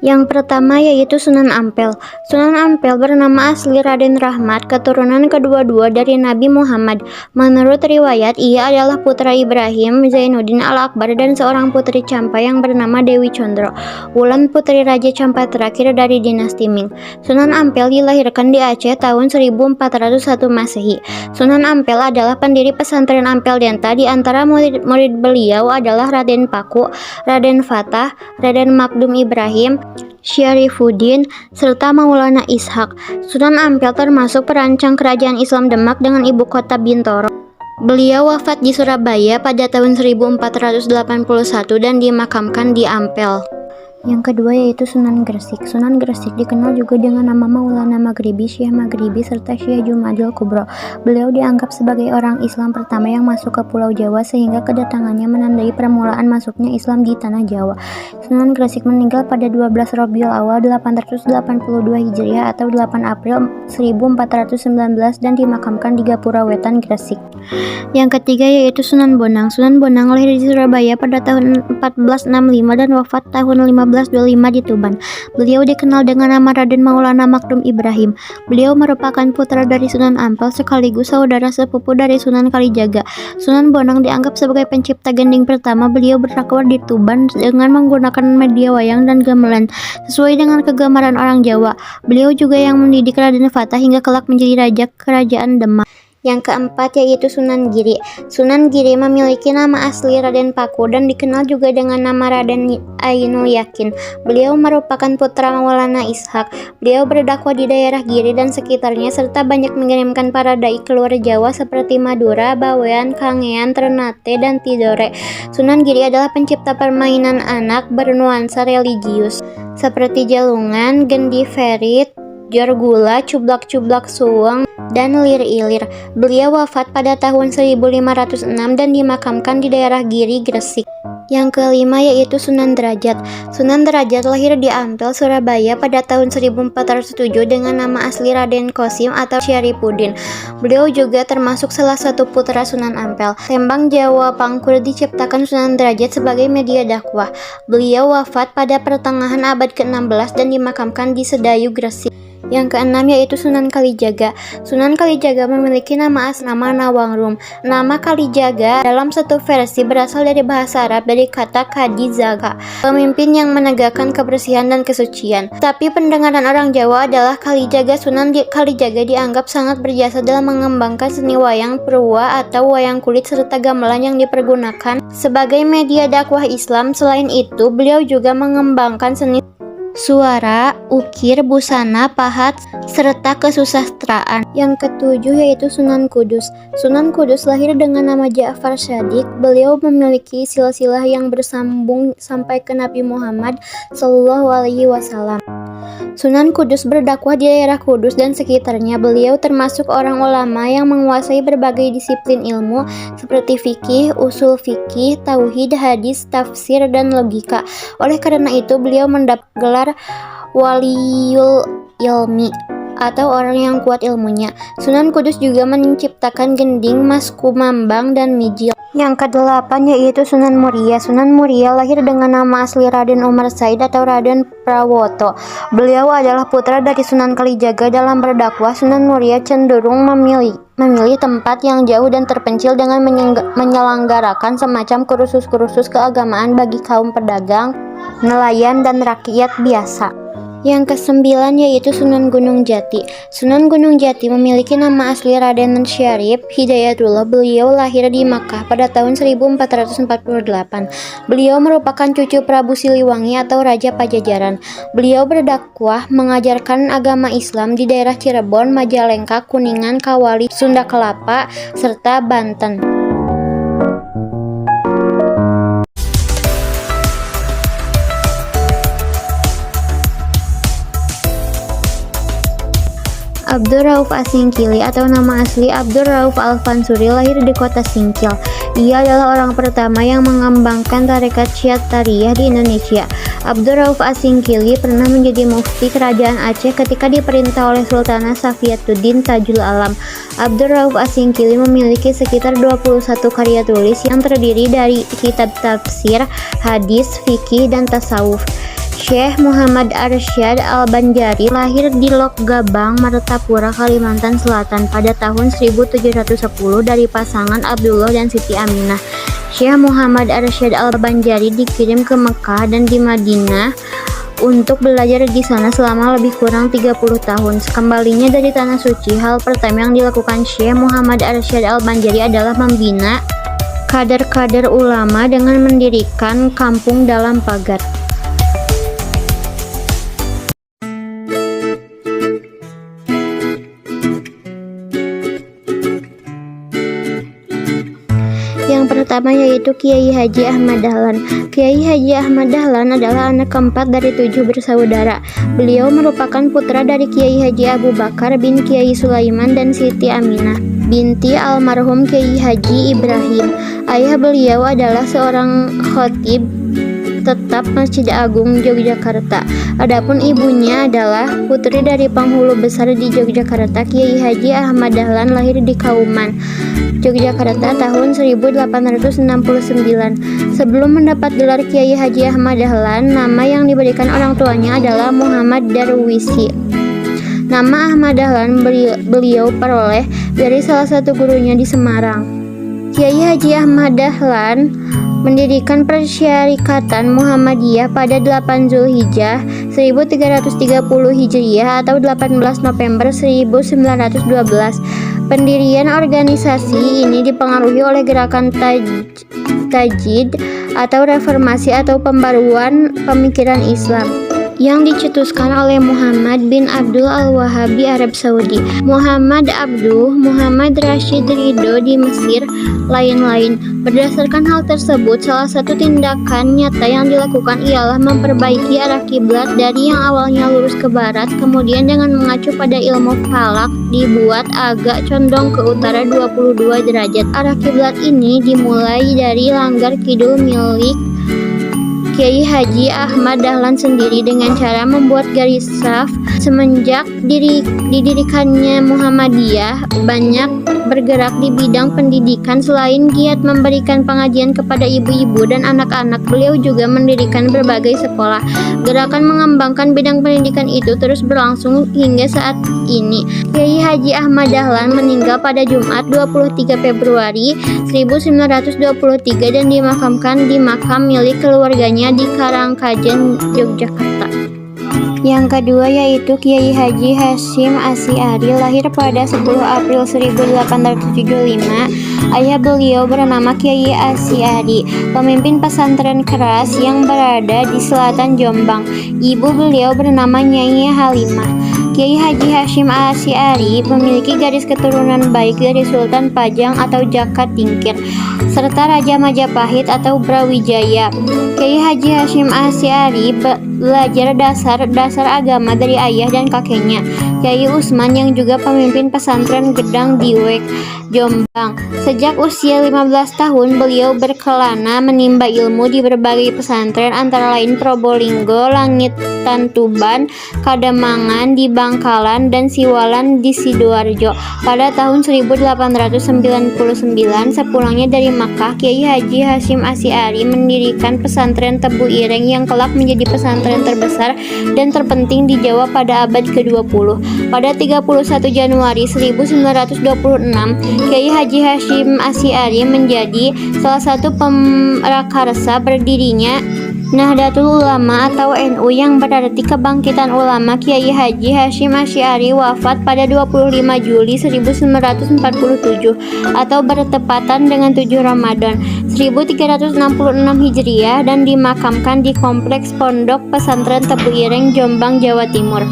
Yang pertama yaitu Sunan Ampel. Sunan Ampel bernama asli Raden Rahmat, keturunan kedua-dua dari Nabi Muhammad. Menurut riwayat, ia adalah putra Ibrahim Zainuddin Al-Akbar dan seorang putri Campa yang bernama Dewi Condro, Wulan putri Raja Campa terakhir dari dinasti Ming. Sunan Ampel dilahirkan di Aceh tahun 1401 Masehi. Sunan Ampel adalah pendiri pesantren Ampel Denta. Di antara murid-murid beliau adalah Raden Paku, Raden Fatah, Raden Makdum Ibrahim, Syarifuddin, serta Maulana Ishak. Sunan Ampel termasuk perancang kerajaan Islam Demak dengan ibu kota Bintoro. Beliau wafat di Surabaya pada tahun 1481 dan dimakamkan di Ampel. Yang kedua yaitu Sunan Gresik. Sunan Gresik dikenal juga dengan nama Maulana Maghribi, Syekh Maghribi, serta Syekh Jumadil Kubro. Beliau dianggap sebagai orang Islam pertama yang masuk ke Pulau Jawa sehingga kedatangannya menandai permulaan masuknya Islam di tanah Jawa. Sunan Gresik meninggal pada 12 Rabiul Awal 882 Hijriah atau 8 April 1419 dan dimakamkan di Gapura Wetan, Gresik. Yang ketiga yaitu Sunan Bonang. Sunan Bonang lahir di Surabaya pada tahun 1465 dan wafat tahun 1525 di Tuban. Beliau dikenal dengan nama Raden Maulana Makdum Ibrahim. Beliau merupakan putra dari Sunan Ampel sekaligus saudara sepupu dari Sunan Kalijaga. Sunan Bonang dianggap sebagai pencipta gending pertama. Beliau berdakwah di Tuban dengan menggunakan media wayang dan gamelan sesuai dengan kegemaran orang Jawa. Beliau juga yang mendidik Raden Fatah hingga kelak menjadi raja kerajaan Demak. Yang keempat yaitu Sunan Giri. Sunan Giri memiliki nama asli Raden Paku dan dikenal juga dengan nama Raden Ainul Yakin. Beliau merupakan putra Maulana Ishak. Beliau berdakwah di daerah Giri dan sekitarnya serta banyak mengirimkan para dai keluar Jawa seperti Madura, Bawean, Kangean, Ternate, dan Tidore. Sunan Giri adalah pencipta permainan anak bernuansa religius seperti jalungan, gendi ferit, jorgula, cublak-cublak suweng, dan lir-ilir. Beliau wafat pada tahun 1506 dan dimakamkan di daerah Giri, Gresik. Yang kelima yaitu Sunan Derajat. Sunan Derajat lahir di Ampel, Surabaya pada tahun 1407 dengan nama asli Raden Kosim atau Syarifuddin. Beliau juga termasuk salah satu putra Sunan Ampel. Tembang Jawa Pangkur diciptakan Sunan Derajat sebagai media dakwah. Beliau wafat pada pertengahan abad ke-16 dan dimakamkan di Sedayu, Gresik. Yang keenam yaitu Sunan Kalijaga. Sunan Kalijaga memiliki nama Nawangrum. Nama Kalijaga dalam satu versi berasal dari bahasa Arab dari kata Kadi Zaga, pemimpin yang menegakkan kebersihan dan kesucian. Tapi pendengaran orang Jawa adalah Kalijaga. Sunan Kalijaga dianggap sangat berjasa dalam mengembangkan seni wayang purwa atau wayang kulit serta gamelan yang dipergunakan sebagai media dakwah Islam. Selain itu, beliau juga mengembangkan seni suara, ukir, busana, pahat, serta kesusastraan. Yang ketujuh yaitu Sunan Kudus. Sunan Kudus lahir dengan nama Ja'far Shadiq. Beliau memiliki silsilah yang bersambung sampai ke Nabi Muhammad SAW. Sunan Kudus berdakwah di daerah Kudus dan sekitarnya. Beliau termasuk orang ulama yang menguasai berbagai disiplin ilmu seperti fikih, usul fikih, tauhid, hadis, tafsir, dan logika. Oleh karena itu, beliau mendapat gelar Waliyul Ilmi atau orang yang kuat ilmunya. Sunan Kudus juga menciptakan gending, mas kumambang, dan mijil. Yang kedelapan yaitu Sunan Muria. Sunan Muria lahir dengan nama asli Raden Umar Said atau Raden Prawoto. Beliau adalah putra dari Sunan Kalijaga. Dalam berdakwah, Sunan Muria cenderung memilih tempat yang jauh dan terpencil dengan menyelenggarakan semacam kursus-kursus keagamaan bagi kaum pedagang, nelayan, dan rakyat biasa. Yang kesembilan yaitu Sunan Gunung Jati. Sunan Gunung Jati memiliki nama asli Raden Syarif Hidayatullah. Beliau lahir di Makkah pada tahun 1448. Beliau merupakan cucu Prabu Siliwangi atau Raja Pajajaran. Beliau berdakwah mengajarkan agama Islam di daerah Cirebon, Majalengka, Kuningan, Kawali, Sunda Kelapa, serta Banten. Abdul Rauf Asingkili atau nama asli Abdul Rauf Al-Fansuri lahir di kota Singkil. Ia adalah orang pertama yang mengembangkan tarekat Syiatariyah di Indonesia. Abdul Rauf Asingkili pernah menjadi mufti kerajaan Aceh ketika diperintah oleh Sultanah Safiyatuddin Tajul Alam. Abdul Rauf Asingkili memiliki sekitar 21 karya tulis yang terdiri dari kitab tafsir, hadis, fikih, dan tasawuf. Syekh Muhammad Arsyad Al-Banjari lahir di Lok Gabang, Martapura, Kalimantan Selatan pada tahun 1710 dari pasangan Abdullah dan Siti Aminah. Syekh Muhammad Arsyad Al-Banjari dikirim ke Mekah dan di Madinah untuk belajar di sana selama lebih kurang 30 tahun. Sekembalinya dari Tanah Suci, hal pertama yang dilakukan Syekh Muhammad Arsyad Al-Banjari adalah membina kader-kader ulama dengan mendirikan kampung dalam pagar. Yang pertama yaitu Kiai Haji Ahmad Dahlan. Kiai Haji Ahmad Dahlan adalah anak keempat dari 7 bersaudara. Beliau merupakan putra dari Kiai Haji Abu Bakar bin Kiai Sulaiman dan Siti Aminah binti almarhum Kiai Haji Ibrahim. Ayah beliau adalah seorang khatib tetap Masjid Agung Yogyakarta. Adapun ibunya adalah putri dari penghulu besar di Yogyakarta. Kiai Haji Ahmad Dahlan lahir di Kauman, Yogyakarta tahun 1869. Sebelum mendapat gelar Kiai Haji Ahmad Dahlan, nama yang diberikan orang tuanya adalah Muhammad Darwisi. Nama Ahmad Dahlan beliau peroleh dari salah satu gurunya di Semarang. Kiai Haji Ahmad Dahlan mendirikan Persyarikatan Muhammadiyah pada 8 Zulhijjah 1330 Hijriah atau 18 November 1912. Pendirian organisasi ini dipengaruhi oleh gerakan tajdid atau reformasi atau pembaruan pemikiran Islam yang dicetuskan oleh Muhammad bin Abdul Al-Wahhab di Arab Saudi, Muhammad Abduh, Muhammad Rashid Ridho di Mesir, lain-lain. Berdasarkan hal tersebut, salah satu tindakan nyata yang dilakukan ialah memperbaiki arah kiblat dari yang awalnya lurus ke barat, kemudian dengan mengacu pada ilmu falak dibuat agak condong ke utara 22 derajat. Arah kiblat ini dimulai dari Langgar Kidul milik Kiai Haji Ahmad Dahlan sendiri dengan cara membuat garis saf. Semenjak didirikannya Muhammadiyah, banyak bergerak di bidang pendidikan. Selain giat memberikan pengajian kepada ibu-ibu dan anak-anak, beliau juga mendirikan berbagai sekolah. Gerakan mengembangkan bidang pendidikan itu terus berlangsung hingga saat ini. Kiai Haji Ahmad Dahlan meninggal pada Jumat 23 Februari 1923 dan dimakamkan di makam milik keluarganya di Karangkajen, Yogyakarta. Yang kedua yaitu Kiai Haji Hasyim Asy'ari, lahir pada 10 April 1875. Ayah beliau bernama Kiai Asy'ari, pemimpin pesantren keras yang berada di selatan Jombang. Ibu beliau bernama Nyai Halimah. Kiai Haji Hasyim Asy'ari memiliki garis keturunan baik dari Sultan Pajang atau Jaka Tingkir serta Raja Majapahit atau Brawijaya. Kiai Haji Hasyim Asy'ari belajar dasar agama dari ayah dan kakeknya, Kiai Usman, yang juga pemimpin pesantren Gedang Diwek, Jombang. Sejak usia 15 tahun, beliau berkelana menimba ilmu di berbagai pesantren antara lain Probolinggo, Langitan Tuban, Kademangan di Bangkalan, dan Siwalan di Sidoarjo. Pada tahun 1899, sepulangnya dari Makkah, Kiai Haji Hasyim Asy'ari mendirikan pesantren Tebu Ireng yang kelak menjadi pesantren terbesar dan terpenting di Jawa pada abad ke-20. Pada 31 Januari 1926, Kiai Haji Hasyim Asy'ari menjadi salah satu pemrakarsa berdirinya Nahdlatul Ulama atau NU yang berarti kebangkitan ulama. Kiai Haji Hasyim Asy'ari wafat pada 25 Juli 1947 atau bertepatan dengan 7 Ramadan 1366 Hijriah dan dimakamkan di Kompleks Pondok Pesantren Tebu Ireng, Jombang, Jawa Timur.